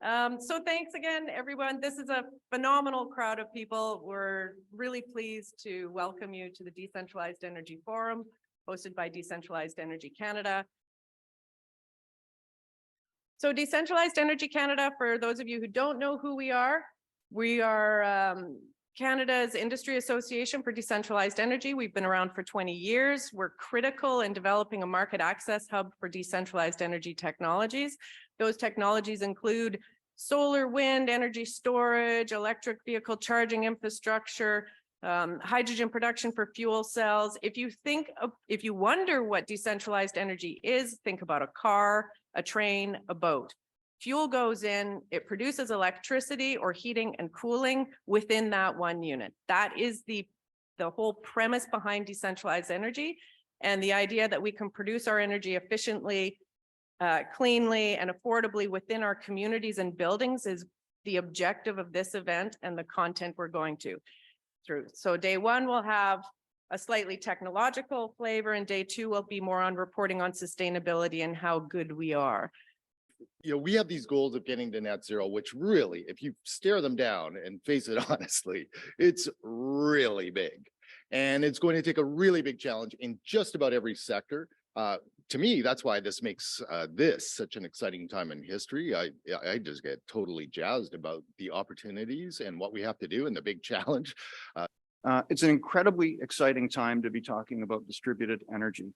So thanks again, everyone. This is a phenomenal crowd of people. We're really pleased to welcome you to the Decentralized Energy Forum, hosted by Decentralized Energy Canada. So Decentralized Energy Canada, for those of you who don't know who we are Canada's Industry Association for Decentralized Energy. We've been around for 20 years. We're critical in developing a market access hub for decentralized energy technologies. Those technologies include solar, wind, energy storage, electric vehicle charging infrastructure, hydrogen production for fuel cells. If you wonder what decentralized energy is, think about a car, a train, a boat. Fuel goes in, it produces electricity or heating and cooling within that one unit. That is the whole premise behind decentralized energy. And the idea that we can produce our energy efficiently, cleanly, and affordably within our communities and buildings is the objective of this event and the content we're going to through. So day one, we'll have a slightly technological flavor, and day two will be more on reporting on sustainability and how good we are. You know, we have these goals of getting to net zero, which really, if you stare them down and face it honestly, it's really big. And it's going to take a really big challenge in just about every sector. To me, that's why this makes this such an exciting time in history. I just get totally jazzed about the opportunities and what we have to do and the big challenge. It's an incredibly exciting time to be talking about distributed energy.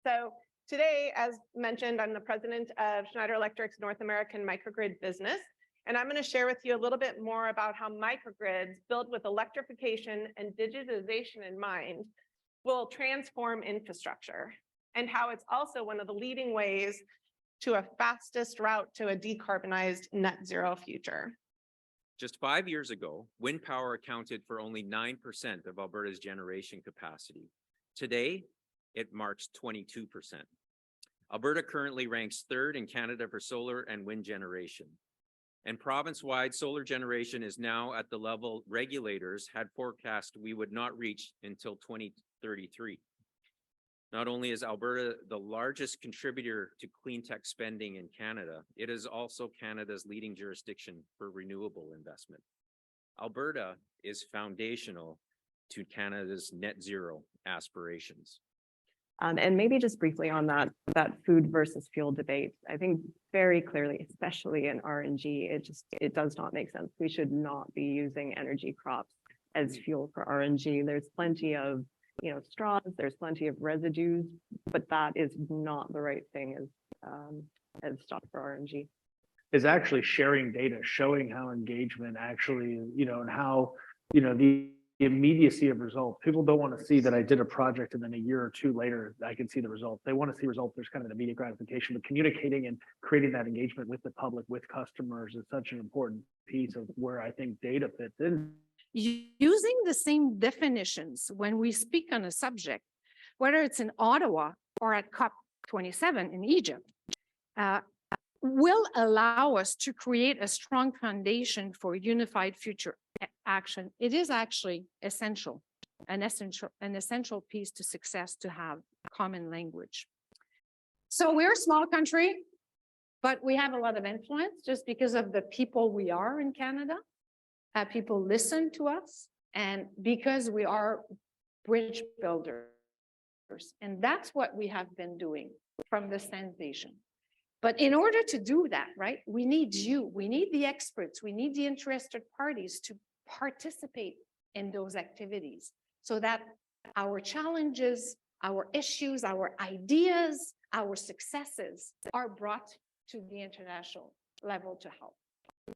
So today, as mentioned, I'm the president of Schneider Electric's North American microgrid business, and I'm going to share with you a little bit more about how microgrids built with electrification and digitization in mind will transform infrastructure, and how it's also one of the leading ways to a fastest route to a decarbonized net zero future. Just 5 years ago, wind power accounted for only 9% of Alberta's generation capacity. Today, it marks 22%. Alberta currently ranks third in Canada for solar and wind generation. And province-wide solar generation is now at the level regulators had forecast we would not reach until 2033. Not only is Alberta the largest contributor to clean tech spending in Canada, it is also Canada's leading jurisdiction for renewable investment. Alberta is foundational to Canada's net zero aspirations. And maybe just briefly on that food versus fuel debate, I think very clearly, especially in RNG, it does not make sense. We should not be using energy crops as fuel for RNG. There's plenty of straws, there's plenty of residues, but that is not the right thing as stuff for RNG. Is actually sharing data, showing how engagement actually, and how, the immediacy of results. People don't want to see that I did a project and then a year or two later, I can see the results. They want to see results. There's kind of an immediate gratification, but communicating and creating that engagement with the public, with customers is such an important piece of where I think data fits in. Using the same definitions when we speak on a subject, whether it's in Ottawa or at COP27 in Egypt, will allow us to create a strong foundation for unified future action. It is actually an essential piece to success to have common language. So we're a small country, but we have a lot of influence just because of the people we are in Canada. People listen to us, and because we are bridge builders. And that's what we have been doing from this foundation. But in order to do that, right, we need you, we need the experts, we need the interested parties to participate in those activities so that our challenges, our issues, our ideas, our successes are brought to the international level to help.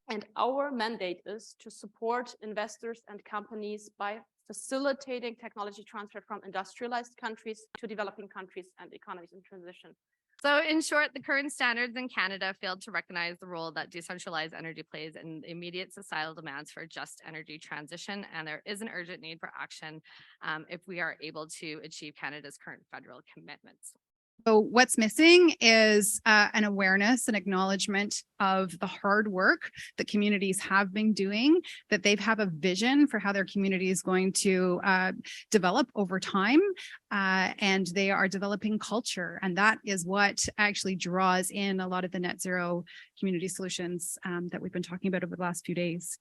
And our mandate is to support investors and companies by facilitating technology transfer from industrialized countries to developing countries and economies in transition. So in short, the current standards in Canada failed to recognize the role that decentralized energy plays in the immediate societal demands for just energy transition, and there is an urgent need for action if we are able to achieve Canada's current federal commitments. So what's missing is an awareness and acknowledgement of the hard work that communities have been doing, that they have a vision for how their community is going to develop over time, and they are developing culture. And that is what actually draws in a lot of the net zero community solutions that we've been talking about over the last few days.